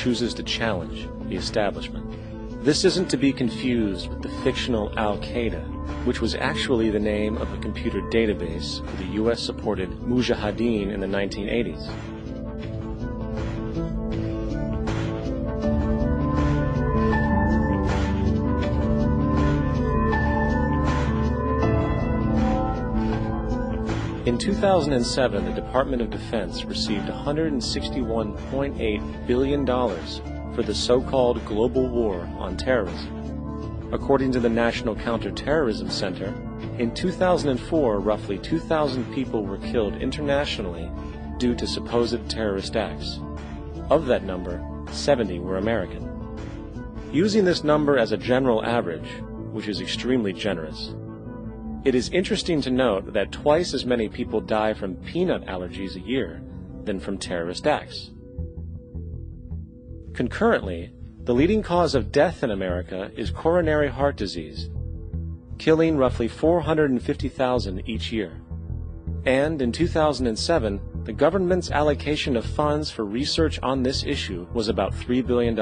chooses to challenge the establishment. This isn't to be confused with the fictional Al-Qaeda, which was actually the name of a computer database for the U.S.-supported Mujahideen in the 1980s. In 2007, the Department of Defense received $161.8 billion for the so-called global war on terrorism. According to the National Counterterrorism Center, in 2004, roughly 2,000 people were killed internationally due to supposed terrorist acts. Of that number, 70 were American. Using this number as a general average, which is extremely generous, it is interesting to note that twice as many people die from peanut allergies a year than from terrorist acts. Concurrently, the leading cause of death in America is coronary heart disease, killing roughly 450,000 each year. And in 2007, the government's allocation of funds for research on this issue was about $3 billion.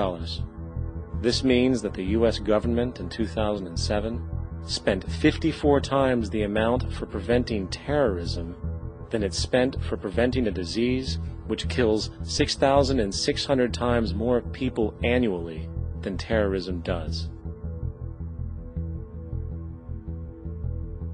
This means that the U.S. government in 2007 spent 54 times the amount for preventing terrorism than it spent for preventing a disease which kills 6,600 times more people annually than terrorism does.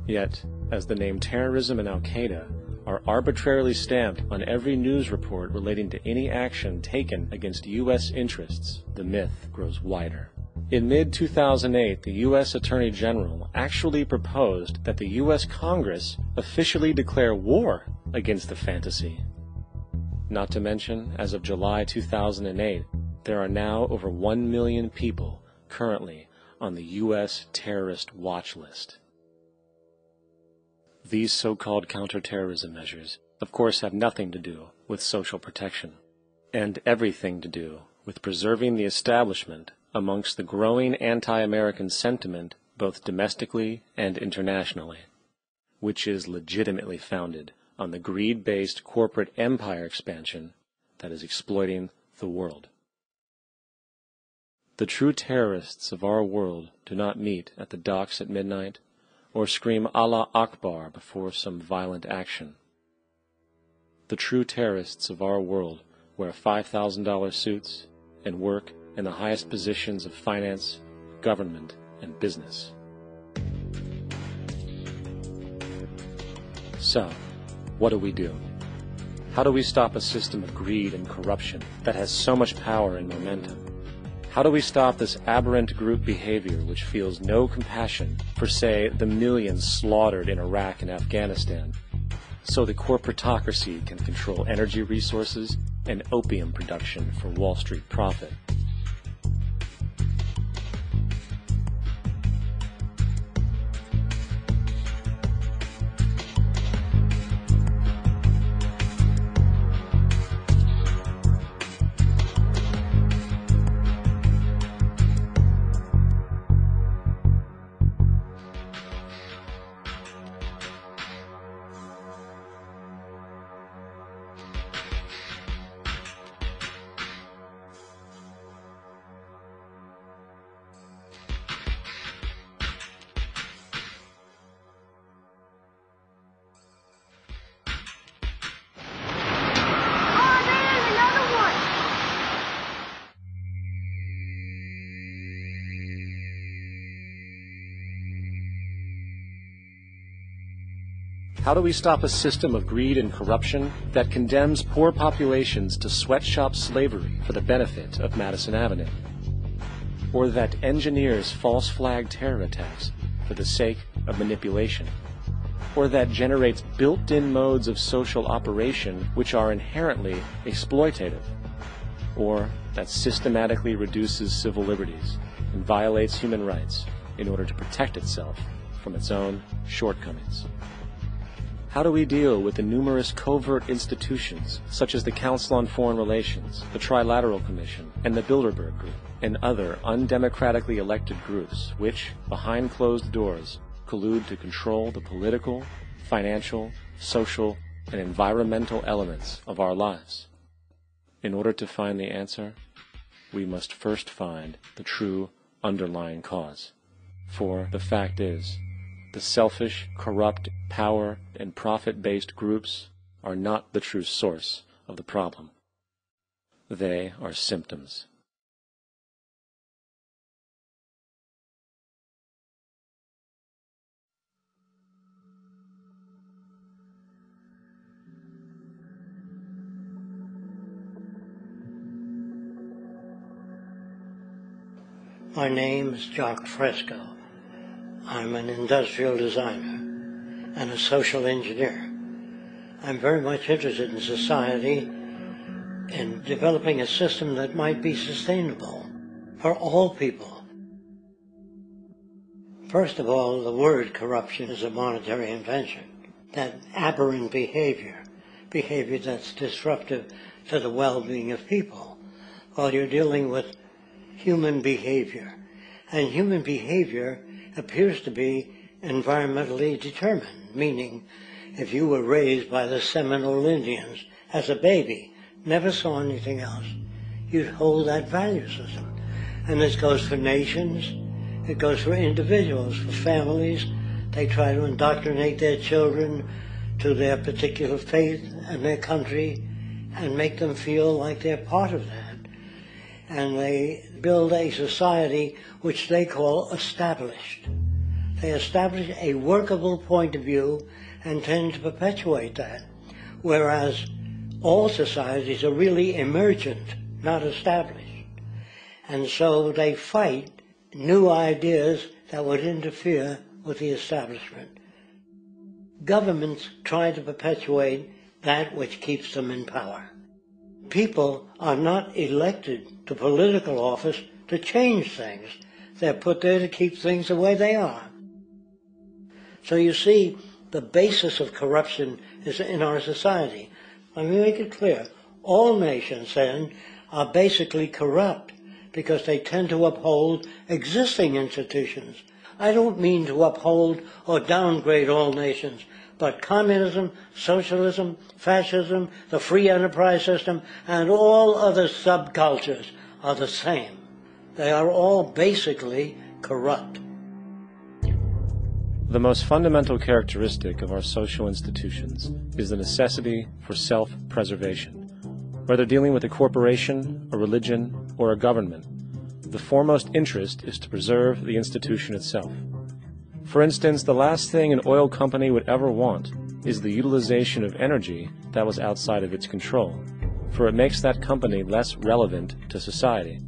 Yet, as the name terrorism and Al-Qaeda are arbitrarily stamped on every news report relating to any action taken against U.S. interests, the myth grows wider. In mid-2008, the U.S. Attorney General actually proposed that the U.S. Congress officially declare war against the fantasy. Not to mention, as of July 2008, there are now over 1 million people currently on the U.S. terrorist watch list. These so-called counterterrorism measures, of course, have nothing to do with social protection, and everything to do with preserving the establishment amongst the growing anti-American sentiment both domestically and internationally, which is legitimately founded on the greed-based corporate empire expansion that is exploiting the world. The true terrorists of our world do not meet at the docks at midnight or scream Allah Akbar before some violent action. The true terrorists of our world wear $5,000 suits and work in the highest positions of finance, government, and business. So, what do we do? How do we stop a system of greed and corruption that has so much power and momentum? How do we stop this aberrant group behavior which feels no compassion for, say, the millions slaughtered in Iraq and Afghanistan, so the corporatocracy can control energy resources and opium production for Wall Street profit? How do we stop a system of greed and corruption that condemns poor populations to sweatshop slavery for the benefit of Madison Avenue? Or that engineers false flag terror attacks for the sake of manipulation? Or that generates built-in modes of social operation which are inherently exploitative? Or that systematically reduces civil liberties and violates human rights in order to protect itself from its own shortcomings? How do we deal with the numerous covert institutions, such as the Council on Foreign Relations, the Trilateral Commission, and the Bilderberg Group, and other undemocratically elected groups which, behind closed doors, collude to control the political, financial, social, and environmental elements of our lives? In order to find the answer, we must first find the true underlying cause. For the fact is, the selfish, corrupt, power and profit-based groups are not the true source of the problem. They are symptoms. My name is Jock Fresco. I'm an industrial designer and a social engineer. I'm very much interested in society and developing a system that might be sustainable for all people. First of all, the word corruption is a monetary invention. That aberrant behavior that's disruptive to the well-being of people, while you're dealing with human behavior. And human behavior appears to be environmentally determined, meaning if you were raised by the Seminole Indians as a baby, never saw anything else, you'd hold that value system. And this goes for nations, it goes for individuals, for families. They try to indoctrinate their children to their particular faith and their country and make them feel like they're part of that. And they build a society which they call established. They establish a workable point of view and tend to perpetuate that, whereas all societies are really emergent, not established. And so they fight new ideas that would interfere with the establishment. Governments try to perpetuate that which keeps them in power. People are not elected to political office to change things. They're put there to keep things the way they are. So you see, the basis of corruption is in our society. Let me make it clear. All nations, then, are basically corrupt because they tend to uphold existing institutions. I don't mean to uphold or downgrade all nations, but communism, socialism, fascism, the free enterprise system, and all other subcultures are the same. They are all basically corrupt. The most fundamental characteristic of our social institutions is the necessity for self-preservation. Whether dealing with a corporation, a religion, or a government, the foremost interest is to preserve the institution itself. For instance, the last thing an oil company would ever want is the utilization of energy that was outside of its control, for it makes that company less relevant to society.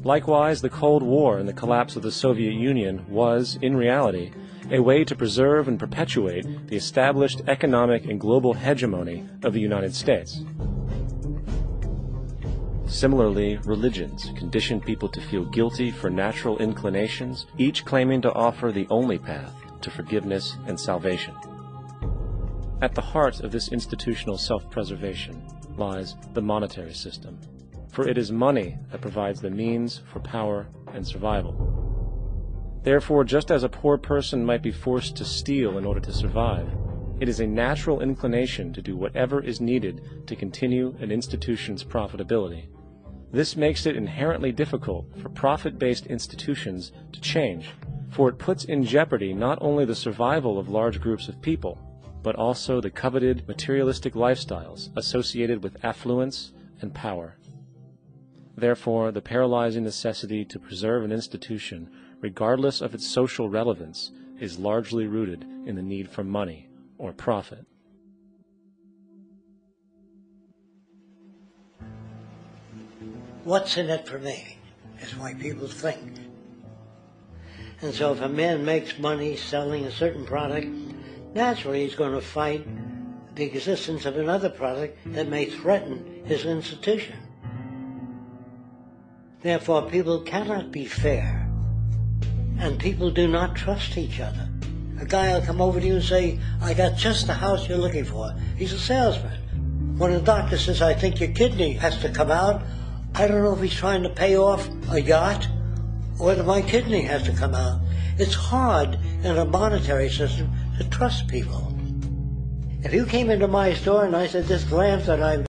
Likewise, the Cold War and the collapse of the Soviet Union was, in reality, a way to preserve and perpetuate the established economic and global hegemony of the United States. Similarly, religions condition people to feel guilty for natural inclinations, each claiming to offer the only path to forgiveness and salvation. At the heart of this institutional self-preservation lies the monetary system, for it is money that provides the means for power and survival. Therefore, just as a poor person might be forced to steal in order to survive, it is a natural inclination to do whatever is needed to continue an institution's profitability. This makes it inherently difficult for profit-based institutions to change, for it puts in jeopardy not only the survival of large groups of people, but also the coveted materialistic lifestyles associated with affluence and power. Therefore, the paralyzing necessity to preserve an institution, regardless of its social relevance, is largely rooted in the need for money or profit. What's in it for me is why people think. And so if a man makes money selling a certain product, naturally he's going to fight the existence of another product that may threaten his institution. Therefore, people cannot be fair, and people do not trust each other. A guy will come over to you and say, I got just the house you're looking for. He's a salesman. When a doctor says, I think your kidney has to come out, I don't know if he's trying to pay off a yacht or whether my kidney has to come out. It's hard in a monetary system to trust people. If you came into my store and I said, this lamp that I've